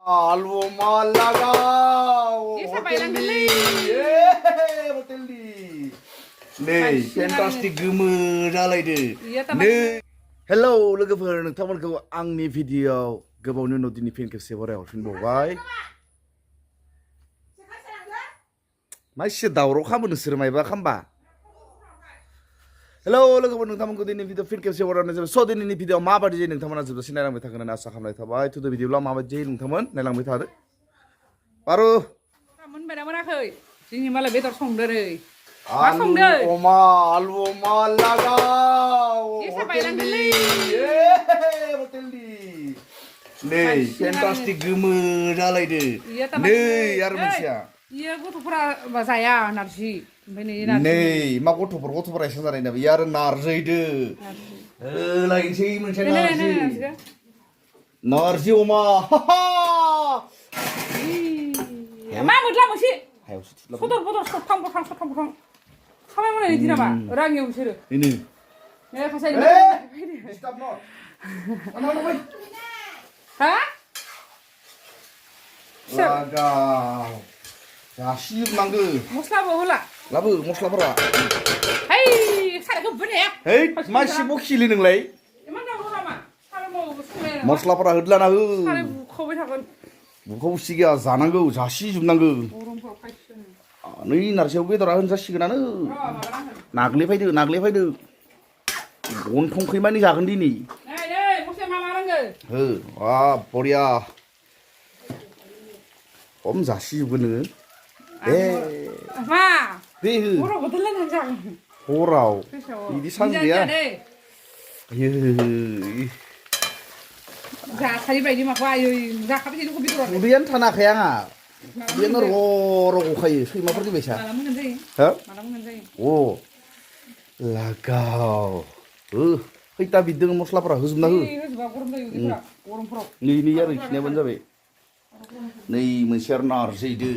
Alwo malagaw. Iya, sampai lang dali. Hotel di. Nei, fantastic gemoजालायदो. Iya, teman. Nei. Hello, लोगोफोर नोंथांमोनखौ आंनि video गोबावनि उनाव दिनै फिन खेबसे बरायाव फिनबावबाय। मा एसे दावराव खामो नोंसोर मायबा खामबा? हेलौ लोगोफोर नोंथांमोनखौ दिनै भिडिअ फिन खेबसे बरायनाय जाबाय। स' दिनैनि भिडिअ माबायदि जायो नोंथांमोना जोबजासिम नायलांबाय थागोन होनना आसा खालामनाय थाबाय। टुडे भिडिअब्ला माबायदि जायो नोंथांमोन नायलांबाय थादो। बारु मोनबायना मोनाखै? जोंनि मालाय बेदर संदोरै। मा आलु संदों? अमा लागाव Iya, sampai lang dali. Hotel di. Nei, fantastic gemoजालायदो. Iya, teman. Nei, आरो मोनसेया. Iya, गथ'फोरा जाया नारजि। ओमफ्राय नै नारजि. Nei, मा गथ'फोरा एसे जानाय ना बियो आरो नारजिदो। लायनोसै मोनसे नारजि। नारजि अमा। मा मोदला मोनसे? हायावसो थुला। सदर सथां। खामाय मोननाय इदि नामा? राङियाव बिसोरो। इनो। खासाय। Stop not. Ano? Ha? Lagaw. Gasib nanggo. Mosलाबो होला. लाबो मस्लाफोरा। है, सारायखौ बोनाया। है, मा सिबो खिलि नोंलाय? इमान दावराव नामा? साराय मावो संनाया। मस्लाफोरा होदलाना हो। साराय बुखावबाय थागोन। बुखावसि गैया जानांगौ जासिजोबनांगौ। गरमफ्राव खायसोनो। नै नारजियाव बेदरा होनजासिगोनानो। नाग्लेफायदो। गन्थंखैमानि जागोन दिनै। नै, मस्लाया मा नांगौ? हो, बरिया। खम जासिजोबगोन नोङो। मा? दे हो। हराव बोथोरलायनानै जागोन। हराव बिदि सान गैया। आयै जाखायो बायदि माखौ आयै जाखाबाय थायो बेदरा। उदैयानो थानाखाय आंहा। उदैयानो र' गखायो सैमाफोरनि बायसा। माला मोनगोन जायो? हो? माला मोनगोन जायो? अ लागाव खैथा बिदों मस्लाफोरा होजोबना हो। होजोबा गरम जायो उदैफोरा गरमफ्राव। नै आरो खिनायाबानो जाबाय। नै मोनसे आरो नारजिदो।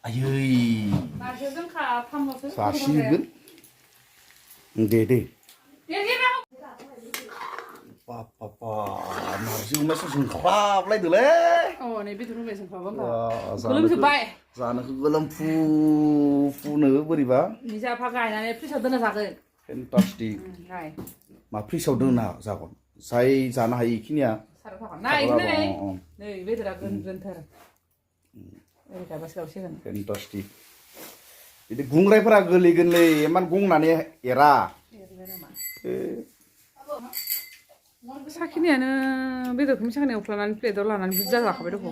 आयै नारजिया जोंखा थामल'सो। जासिजोबगोन। दे। बाबा नारजि अमायासो जोंख्लाबलायदोलै। नै बेदर होबाय जोंख्लाबा होमबा। जानोखौ गोलोमजोब्बाय। गोलोमफुनो बोरैबा। निजाफा गायनानै फ्रिजआव दोनना जागोन। फेन्टास्टिक। मा फ्रिजआव दोनना जागोन जाय जानो हायो इखिनिया। नै बेदरा गोनथार। ओरै गाबासो गावसिगोन। फेन्टास्टिक। बिदि गुंग्रायफोरा गोलैगोनलै इमान गंनानै एरा। साखिनियानो बेदरखौ मिसाखिनि एवफ्लानानै प्लेटआव लानानै बुरजा जाखाबाय दख'।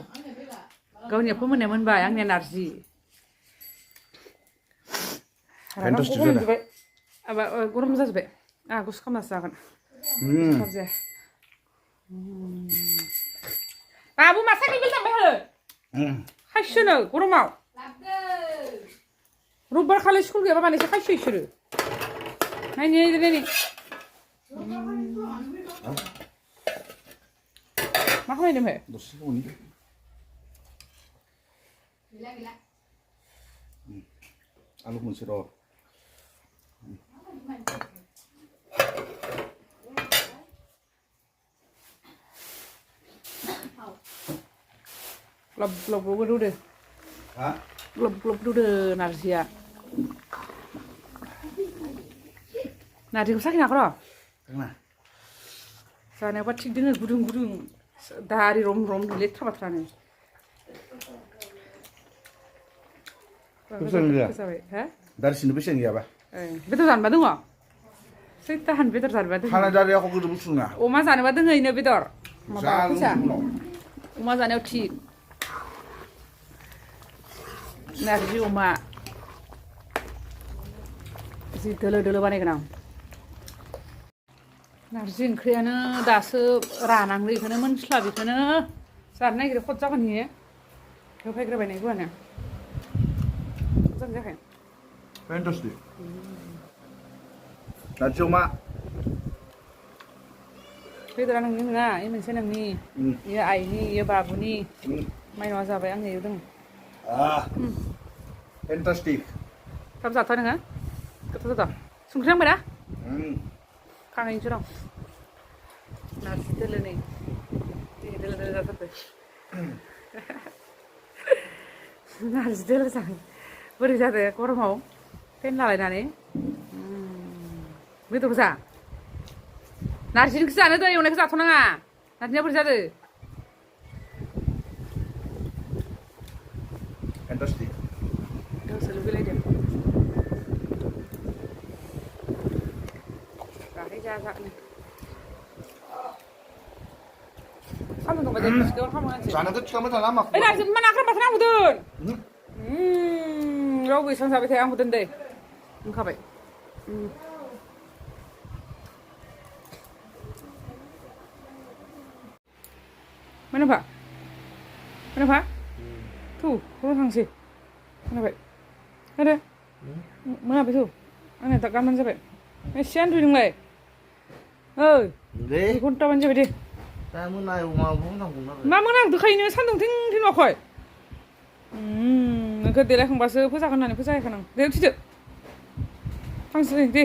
गावनिया फोमोननाया मोनबाय आंनिया नारजि। फेन्टास्टिक जादों। गरम जाजोब्बाय। गुसु खालामनासो जागोन। बाबु मा साइकेल दामबाय हो? खायसोनो गरमाव। रबिबार खालि स्कुल गैयाबा मानैसो खायसो इसोरो। नायनि। मा खालामदों ओमफ्राय? दसे उनि। आलु मोनसे र'। ग्लब रुदो। हा? ग्लब रुदो नारजिया। नारजिखौ साखिनो हागौ र'? जानायावबा थिग दोङो गुदुं। दारि रम लेथ्रा बाथ्रानो। बेसेबां गैया? हा? दारिसिनो बेसेबां गैयाबा? बेदर जानोबा दङ? सैताहान बेदर जानोबा दङ। खानाय दारियाखौ गोदो बुस्थु नङा। अमा जानोबा दोङो इनो बेदर। माबा फैसा। उनाव। अमा जानायाव थिग। नारजि अमा जि दोलो बानायगोन आं। नारजि ओंख्रियानो दासो रानांगौ बेखौनो मोनस्लाबिखौनो जानो नागिरो खद जागोन इयो। होफायग्रोबाय गुवानो। मोजां जायाखै? फेन्टास्टिक। नारजि अमा। बेदरा नोंनि नङा इ मोनसे नोंनि। इयो आइनि इयो बाबुनि। माइनावा जाबाय आंनि इयाव दङ। फेन्टास्टिक। थाब जाथा नोङो? गोथाव जादों? संख्रि नांबाय ना? खांहैनोसै र'। नारजि दोलो नै दोलो जाथारदों। नारजि दोलो जागोन बोरै जादो गरमाव फेन लालायनानै बेदरखौ जा नारजिनिखौ जानो दै एवनायखौ जाथ'नाङा नारजिया बोरै जादो Fantastic. गावसो लुगैलायदों जाहै जागोन सान्दुं दंबा जों सिगाङाव खालामनांसै जानांगौ थिखांबाय थाना मा ओइ नारजि मा नाख्राम बाथोन आंबो दोन रावबो एसेबां जाबाय थाया आंबो दोन दे ओंखाबाय मोनाफा मोनाफा थु खर' थांसै मोनाबाय आरो मोनाबाय थु आंना दा गाबोन जाबाय एसे आन्थुय नोंलाय ओइ दे 2 घन्टाबानो जाबाय दे दा मोनायाव माबा नांगौना मा मोनांदोखायो नों सान्दुं थिं थिं नुवाखै नोंखौ देलायखांबासो फोजागोन होननानै फोजायाखै नों दे उथिदो थांसै दे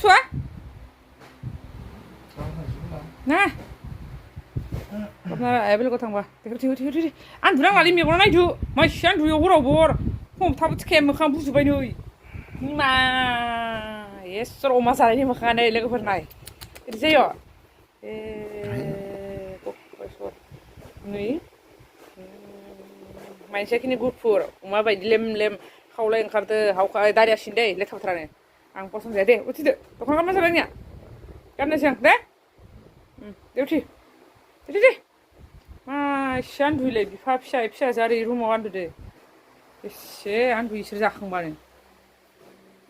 सुवा ना गाबना बेलेगाव थांबा दे आन्दु नांलालै मेगना नायदो माइसि आन्दुयो हरावबो हर फुङाव थाबो थिखाया मोखां बुजोब्बाय नै मा एसर अमा जानायनि मोखाङा नै लोगोफोर नाय बिदि जायो नै मानसियाखिनि गुफुर अमा बायदि लेम लेम खावलाय ओंखारदो हावखा दारिया सिनदे लेथारथारानो आं पसन्द जाया दे उथिदो दख'ना गानना जाबाय आंनिया गाननोसै आं दे उथि दे मासि आन्दुयलै बिफा फिसाजो ओरै रुमाव आन्दुदो एसे आन्दुयो इसोर जाखांबानो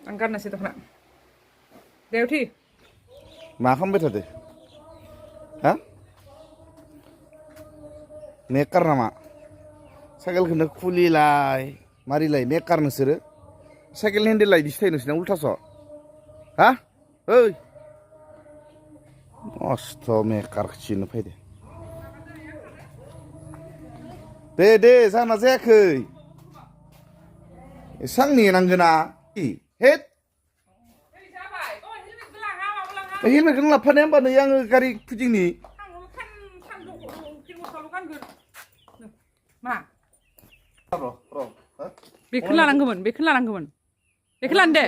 आं गाननोसै दख'ना दे उथि मा खालामबाय थादो हा मेकार नामा साइकेलखौनो खुलिलाय मारिलाय मेकार नोंसोरो साइकेल हेन्देल लायदिसो थायो नोंसिना उल्थास' हा ओइ मस्थ' मेकार खिनो फैदो दे जाना जायाखै एसां नेनांगोना हेद हेलमेटखौनो लाबफानाया होमबा नै आङो गारि फिदिंनि मा बेखौ लानांगौमोन बेखौ लानो दे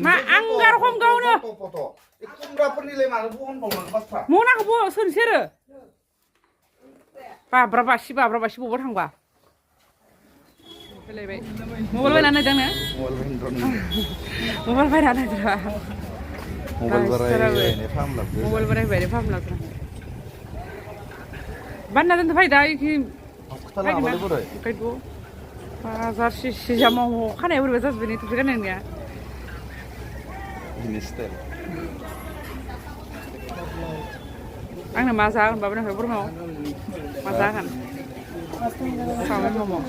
मा आं गारहम गावनो मनाखौबो सोरनोसै आरो बाब्रा बासि बबावबा थांबा फैलायबाय मबाइल बायना नायदों नो मबाइल बायना नायदों मबाइल बारायबाय फाहामलाब्रा बानना दोनदो फायदा इखि बाजार सिसि जामाव खानाया बोरैबा जाजोब्बाय नै थुफि गाननाय नङा आंनो मा जागोन बाबा बोरमाव मा जागोन चाउमिन मम'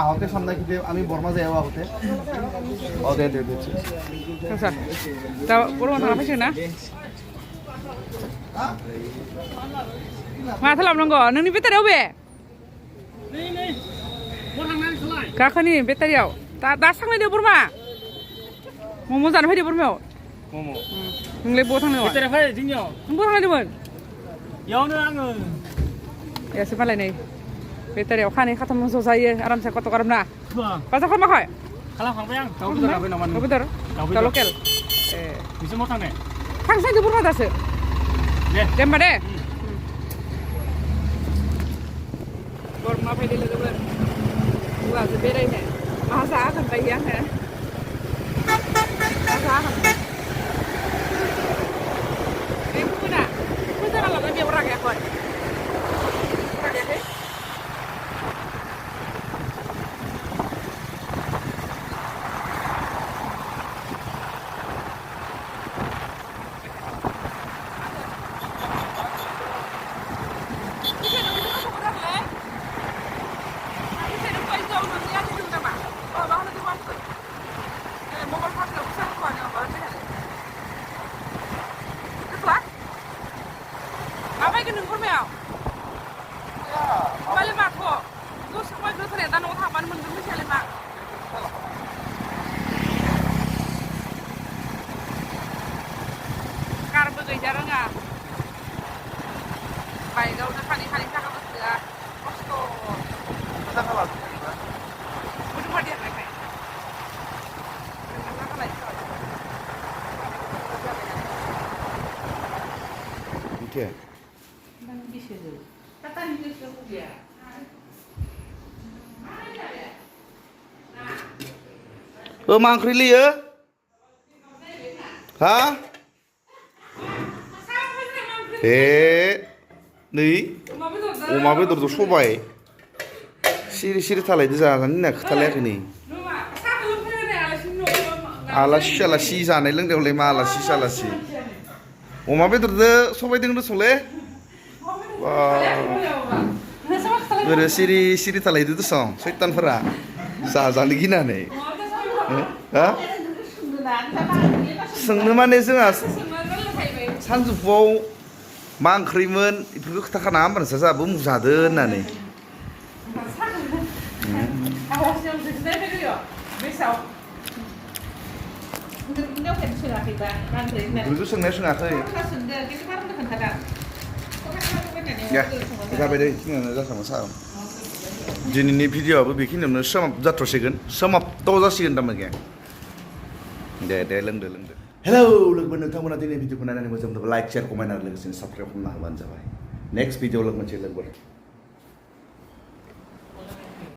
আহোঁতে সামনে আমি বর্মা যাই আহোঁতে দে दा बरमा थांना फैसिगोन ना माथो लाबोनांगौ नोंनि बेटारियाव बे गाखोनि बेटारियाव दा सांनायदो बोरमा मम' जानो फैदो बोरमायाव नोंलाय बहा थांनायाव बेटारिया फै जोंनियाव नों बहा थांदोंमोन इयावनो आङो एसे मालाय नै बेटारियाव खानै खाथाम ज' जायो आरामसे कत' गारमना बाजार खालामाखै खालामखांबाय आं दाउ बेदर लाबोयो नामा दाउ बेदर दाउ लकेल ए बिसोर मा थांनाय थांसै बोरमा दासो दे होमबा दे बोरमा फैदो लोगोफोर हौवाजों बेरायनो मा जागोन बायदि आङो मा जागोन बे मोना फोजाना लाबोना बेयाव रागायाखै Mau मा ओंख्रि लैयो हा ए नै अमा बेदरजों सबाय सिरि सिरि थालायदो जाजानो होनना खोथालायाखै नै आलासि जानाय लोंनायावलाय मा आलासि सालासि अमा बेदरजों सबायजों संले ओरै सिरि सिरि थालायदो दसं सैतानफोरा जाजानो गिनानै हा सोंनो माने जोंहा सानजौफुआव मा ओंख्रिमोन बेफोरखौ खोथाखाना होमबा नोंस्रा जोंहाबो मुजादो होननानै बेफोरखौ सोंनाया सोङाखै जाबाय दे बेखिनियावनो जाथारगोन सार दिनैनि भिडिअ'आबो बेखिनियावनो जाथ'सिगोन समाप्त जासिगोन थारमाने दे लोंदो हेलौ लोगोफोर नोंथांमोना दिनै भिडिअ'खौ नायनानै मोजां मोनोब्ला लाइक शेयार कमेन्ट आरो लोगोसेनो साबस्क्राइब खालामना होबानो जाबाय नेक्स्ट भिडिअ लोगो मोनसे लोगो